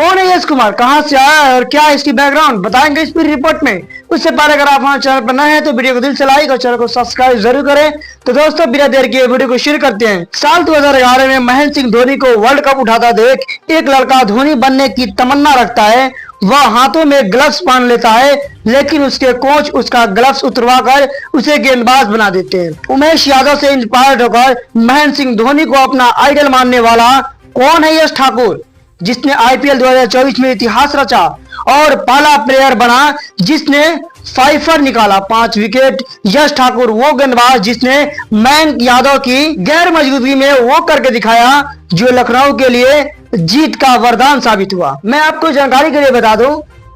कौन है यश कुमार, कहां से आया है और क्या है इसकी बैकग्राउंड, बताएंगे इस पूरी रिपोर्ट में। उससे पहले अगर आप हमारे चैनल पर नए हैं तो वीडियो को दिल से लाइक और चैनल को सब्सक्राइब जरूर करें। तो दोस्तों बिना देर किए वीडियो को शुरू करते हैं। साल 2011 में महेंद्र सिंह धोनी को वर्ल्ड कप उठाता देख एक लड़का धोनी बनने की तमन्ना रखता है। वह हाथों में ग्लव्स पहन लेता है, लेकिन उसके कोच उसका ग्लव्स उतरवा कर उसे गेंदबाज बना देते हैं। उमेश यादव से इंस्पायर्ड होकर महेंद्र सिंह धोनी को अपना आइडल मानने वाला कौन है यश ठाकुर, जिसने आईपीएल 2024 में इतिहास रचा और पहला प्लेयर बना जिसने फाइफर निकाला 5 विकेट। यश ठाकुर वो गेंदबाज जिसने मयंक यादव की गैर मौजूदगी में वो करके दिखाया जो लखनऊ के लिए जीत का वरदान साबित हुआ। मैं आपको जानकारी के लिए बता दूं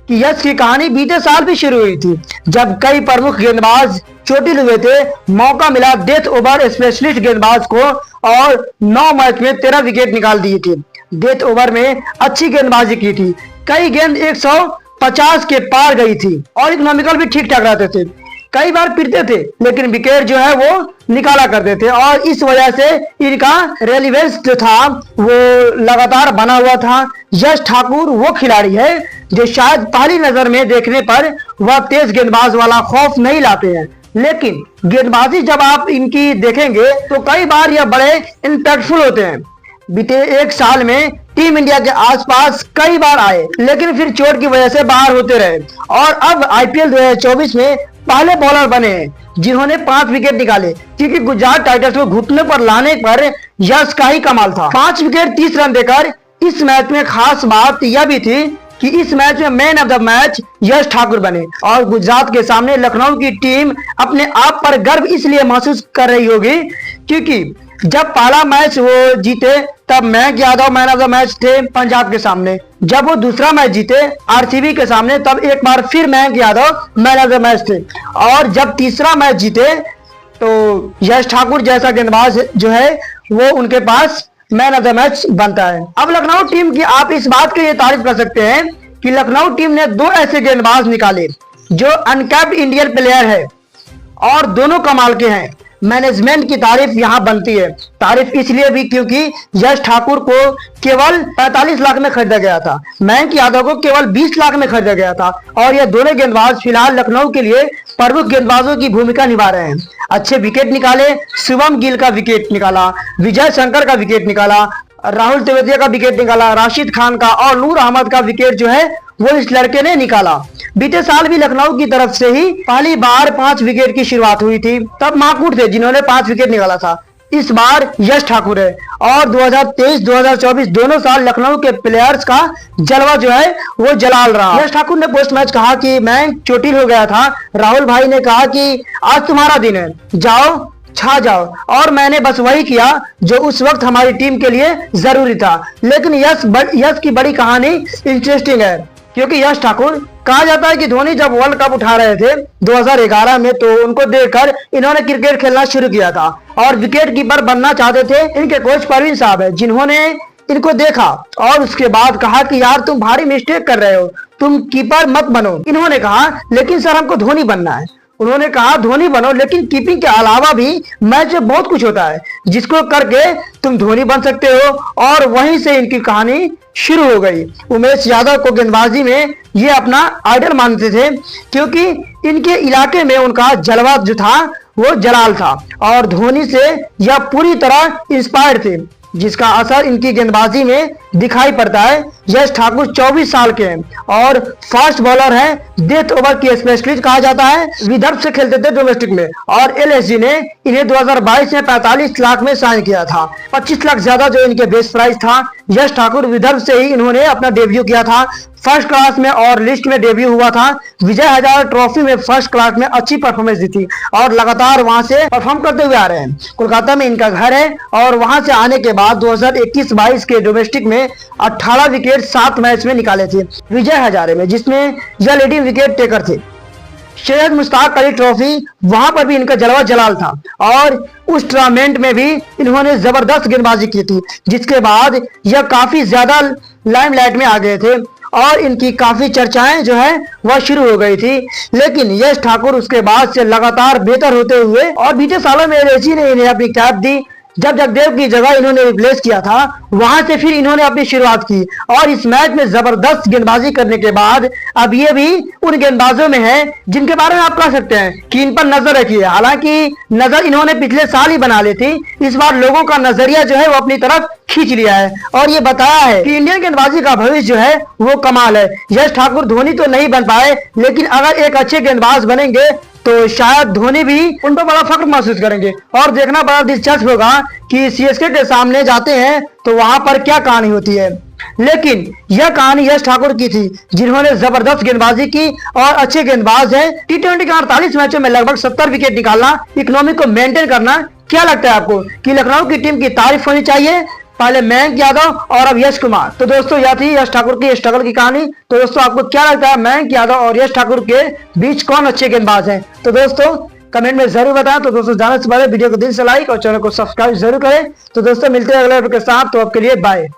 कि यश की कहानी बीते साल भी शुरू हुई थी, जब कई प्रमुख गेंदबाज चोटिल हुए थे। मौका मिला डेथ ओवर स्पेशलिस्ट गेंदबाज को और 9 मैच में 13 विकेट निकाल दिए थे। डेथ ओवर में अच्छी गेंदबाजी की थी, कई गेंद 150 के पार गई थी और इकोनॉमिकल भी ठीक ठाक रहते थे। कई बार पिटते थे लेकिन विकेट जो है वो निकाला करते थे और इस वजह से इनका रेलिवेंस जो था वो लगातार बना हुआ था। यश ठाकुर वो खिलाड़ी है जो शायद पहली नजर में देखने पर वह तेज गेंदबाज वाला खौफ नहीं लाते हैं, लेकिन गेंदबाजी जब आप इनकी देखेंगे तो कई बार यह बड़े इंपैक्टफुल होते हैं। बीते एक साल में टीम इंडिया के आसपास कई बार आए लेकिन फिर चोट की वजह से बाहर होते रहे और अब आईपीएल 2024 में पहले बॉलर बने हैं जिन्होंने 5 विकेट निकाले, क्योंकि गुजरात टाइटंस को घुटने पर लाने पर यश का ही कमाल था। 5 विकेट 30 रन देकर इस मैच में खास बात यह भी थी कि इस मैच में मैन ऑफ द मैच यश ठाकुर बने और गुजरात के सामने लखनऊ की टीम अपने आप पर गर्व इसलिए महसूस कर रही होगी क्योंकि जब पहला मैच वो जीते तब Mayank Yadav man of the match थे पंजाब के सामने। जब वो दूसरा मैच जीते आरसीबी के सामने तब एक बार फिर Mayank Yadav man of the match थे और जब तीसरा मैच जीते तो यश ठाकुर जैसा गेंदबाज जो है वो उनके पास मैन ऑफ द मैच बनता है। अब लखनऊ टीम की आप इस बात के लिए तारीफ कर सकते हैं कि लखनऊ टीम ने 2 ऐसे गेंदबाज निकाले जो अनकैप्ड इंडियन प्लेयर है और दोनों कमाल के हैं। मैनेजमेंट की तारीफ यहाँ बनती है, तारीफ इसलिए भी क्योंकि यश ठाकुर को केवल 45 लाख में खरीदा गया था, मयंक यादव को केवल 20 लाख में खरीदा गया था और ये दोनों गेंदबाज फिलहाल लखनऊ के लिए प्रमुख गेंदबाजों की भूमिका निभा रहे हैं। अच्छे विकेट निकाले, शुभम गिल का विकेट निकाला, विजय शंकर का विकेट निकाला, राहुल तेवतिया का विकेट निकाला, राशिद खान का और नूर अहमद का विकेट जो है वो इस लड़के ने निकाला। बीते साल भी लखनऊ की तरफ से ही पहली बार 5 विकेट की शुरुआत हुई थी, तब माकूट थे जिन्होंने 5 विकेट निकाला था। इस बार यश ठाकुर है और 2023-2024 दोनों साल लखनऊ के प्लेयर्स का जलवा जो है वो जलाल रहा। यश ठाकुर ने पोस्ट मैच कहा कि मैं चोटिल हो गया था, राहुल भाई ने कहा कि आज तुम्हारा दिन है, जाओ छा जाओ, और मैंने बस वही किया जो उस वक्त हमारी टीम के लिए जरूरी था। लेकिन यश की बड़ी कहानी इंटरेस्टिंग है क्योंकि यश ठाकुर कहा जाता है कि धोनी जब वर्ल्ड कप उठा रहे थे 2011 में तो उनको देखकर इन्होंने क्रिकेट खेलना शुरू किया था और विकेट कीपर बनना चाहते थे। इनके कोच परवीन साहब है जिन्होंने इनको देखा और उसके बाद कहा कि यार तुम भारी मिस्टेक कर रहे हो, तुम कीपर मत बनो। इन्होंने कहा लेकिन सर हमको धोनी बनना है। उन्होंने कहा धोनी बनो लेकिन कीपिंग के अलावा भी मैच में बहुत कुछ होता है जिसको करके तुम धोनी बन सकते हो और वहीं से इनकी कहानी शुरू हो गई। उमेश यादव को गेंदबाजी में ये अपना आइडल मानते थे क्योंकि इनके इलाके में उनका जलवा जो था वो जलाल था और धोनी से यह पूरी तरह इंस्पायर्ड थे जिसका असर इनकी गेंदबाजी में दिखाई पड़ता है। यश ठाकुर 24 साल के हैं और फास्ट बॉलर हैं, डेथ ओवर की स्पेशलिस्ट कहा जाता है। विदर्भ से खेलते थे डोमेस्टिक में और एलएसजी ने इन्हें 2022 में 45 लाख में साइन किया था, 25 लाख ज्यादा जो इनके बेस प्राइस था। यश ठाकुर विदर्भ से ही इन्होंने अपना डेब्यू किया था, फर्स्ट क्लास में और लिस्ट में डेब्यू हुआ था। विजय हजारे ट्रॉफी में फर्स्ट क्लास में अच्छी परफॉर्मेंस दी थी और लगातार वहां से परफॉर्म करते हुए आ रहे हैं। कोलकाता में इनका घर है और वहां से आने के बाद 2021-22 के डोमेस्टिक में 18 विकेट 7 मैच में निकाले थे विजय हजारे में, जिसमें यह लीडिंग विकेट टेकर थे। सैयद मुश्ताक अली ट्रॉफी वहां पर भी इनका जलवा जलाल था और उस टूर्नामेंट में भी इन्होंने जबरदस्त गेंदबाजी की थी जिसके बाद यह काफी ज्यादा लाइमलाइट में आ गए थे और इनकी काफी चर्चाएं जो है वह शुरू हो गई थी। लेकिन यश ठाकुर उसके बाद से लगातार बेहतर होते हुए और बीते सालों में एलएसजी ने इन्हें अपनी कैप दी, जब जगदेव की जगह इन्होंने रिप्लेस किया था, वहां से फिर इन्होंने अपनी शुरुआत की और इस मैच में जबरदस्त गेंदबाजी करने के बाद अब ये भी उन गेंदबाजों में है जिनके बारे में आप कह सकते हैं कि इन पर नजर रखिए। हालांकि नजर इन्होंने पिछले साल ही बना ली थी, इस बार लोगों का नजरिया जो है वो अपनी तरफ खींच लिया है और ये बताया है कि इंडियन गेंदबाजी का भविष्य जो है वो कमाल है। यश ठाकुर धोनी तो नहीं बन पाए, लेकिन अगर एक अच्छे गेंदबाज बनेंगे तो शायद धोनी भी उन पर बड़ा फख्र महसूस करेंगे। और देखना बड़ा दिलचस्प होगा कि सीएसके के सामने जाते हैं तो वहां पर क्या कहानी होती है। लेकिन यह कहानी यश ठाकुर की थी, जिन्होंने जबरदस्त गेंदबाजी की और अच्छे गेंदबाज हैं। टी20 के 48 मैचों में लगभग 70 विकेट निकालना, इकोनॉमी को मेंटेन करना। क्या लगता है आपको कि लखनऊ की टीम की तारीफ होनी चाहिए? पहले मयंक यादव और अब यश कुमार। तो दोस्तों यह थी यश ठाकुर की स्ट्रगल की कहानी। तो दोस्तों आपको क्या लगता है मयंक यादव और यश ठाकुर के बीच कौन अच्छे गेंदबाज हैं? तो दोस्तों कमेंट में जरूर बताएं। तो दोस्तों जाने से पहले वीडियो को दिल से लाइक और चैनल को सब्सक्राइब जरूर करें। तो दोस्तों मिलते हैं अगले वीडियो के साथ, तो आपके लिए बाय।